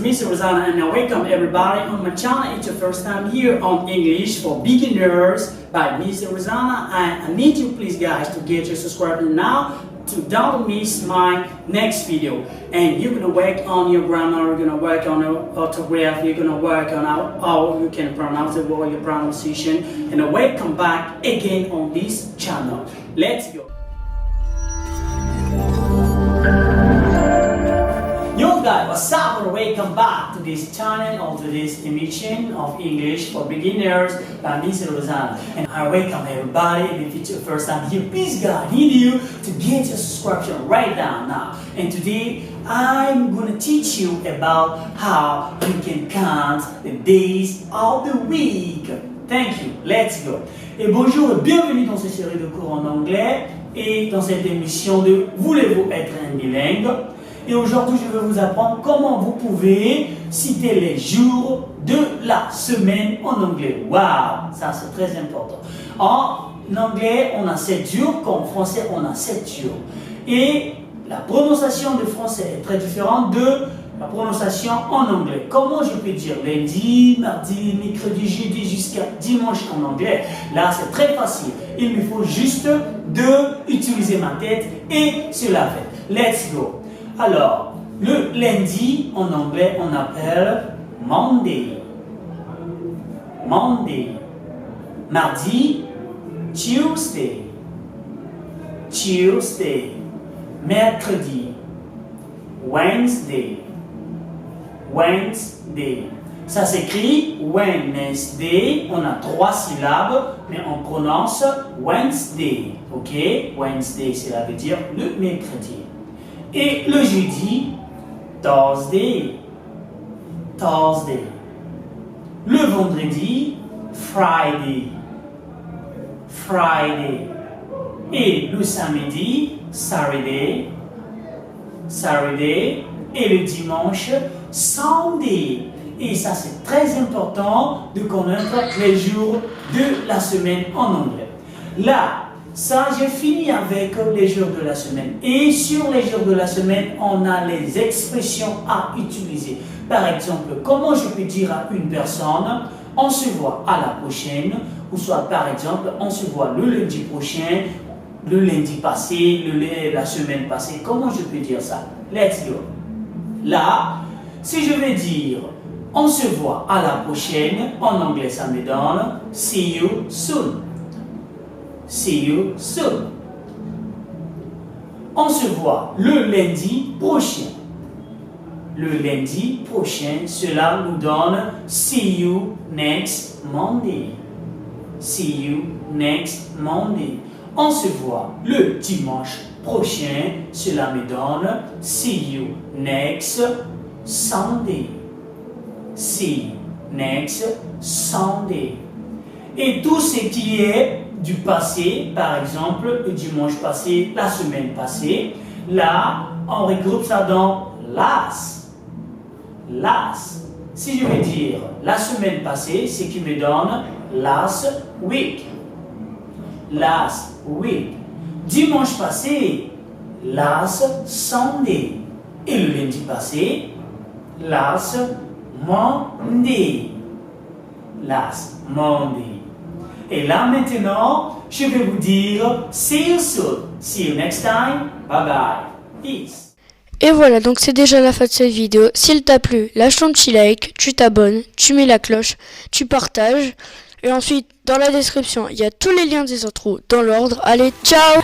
Mr. Rosanna and I welcome everybody on my channel. It's your first time here on English for Beginners by Mr. Rosanna. I need you please guys to get your subscriber now to don't miss my next video. And you're gonna work on your grammar, you're gonna work on your orthograph, you're gonna work on how you can pronounce the word, your pronunciation, and welcome back again on this channel. Let's go. Yo guys, what's up and welcome back to this channel or to this emission of English for Beginners by Mr. Rosanna. And I welcome everybody, and if it's your first time here, please God, I need you to get your subscription right down now. And today, I'm gonna teach you about how you can count the days of the week. Thank you, let's go. Et bonjour et bienvenue dans cette série de cours en anglais et dans cette émission de Voulez-vous être un bilingue? Et aujourd'hui, je vais vous apprendre comment vous pouvez citer les jours de la semaine en anglais. Waouh, ça c'est très important. En anglais, on a 7 jours, qu'en français, on a 7 jours. Et la prononciation de français est très différente de la prononciation en anglais. Comment je peux dire lundi, mardi, mercredi, jeudi jusqu'à dimanche en anglais? Là, c'est très facile. Il me faut juste utiliser ma tête et cela fait. Let's go. Alors, le lundi, en anglais, on appelle Monday. Monday. Mardi, Tuesday. Tuesday. Mercredi, Wednesday. Wednesday. Ça s'écrit Wednesday. On a 3 syllabes, mais on prononce Wednesday. Ok? Wednesday, cela veut dire le mercredi. Et le jeudi, Thursday. Thursday. Le vendredi, Friday. Friday. Et le samedi, Saturday. Saturday. Et le dimanche, Sunday. Et ça, c'est très important de connaître les jours de la semaine en anglais. Là, ça, j'ai fini avec les jours de la semaine. Et sur les jours de la semaine, on a les expressions à utiliser. Par exemple, comment je peux dire à une personne, on se voit à la prochaine, ou soit par exemple, on se voit le lundi prochain, le lundi passé, la semaine passée. Comment je peux dire ça? Let's go. Là, si je vais dire, on se voit à la prochaine, en anglais, ça me donne see you soon. See you soon. On se voit le lundi prochain. Le lundi prochain, cela nous donne see you next Monday. See you next Monday. On se voit le dimanche prochain, cela me donne see you next Sunday. See you next Sunday. Et tout ce qui est du passé, par exemple, le dimanche passé, la semaine passée, là, on regroupe ça dans last. Last. Si je veux dire la semaine passée, ce qui me donne last week. Last week. Dimanche passé, last Sunday. Et le lundi passé, last Monday. Last Monday. Et là maintenant, je vais vous dire see you soon. See you next time. Bye bye. Peace. Et voilà, donc c'est déjà la fin de cette vidéo. S'il t'a plu, lâche ton petit like, tu t'abonnes, tu mets la cloche, tu partages. Et ensuite, dans la description, il y a tous les liens des intros dans l'ordre. Allez, ciao!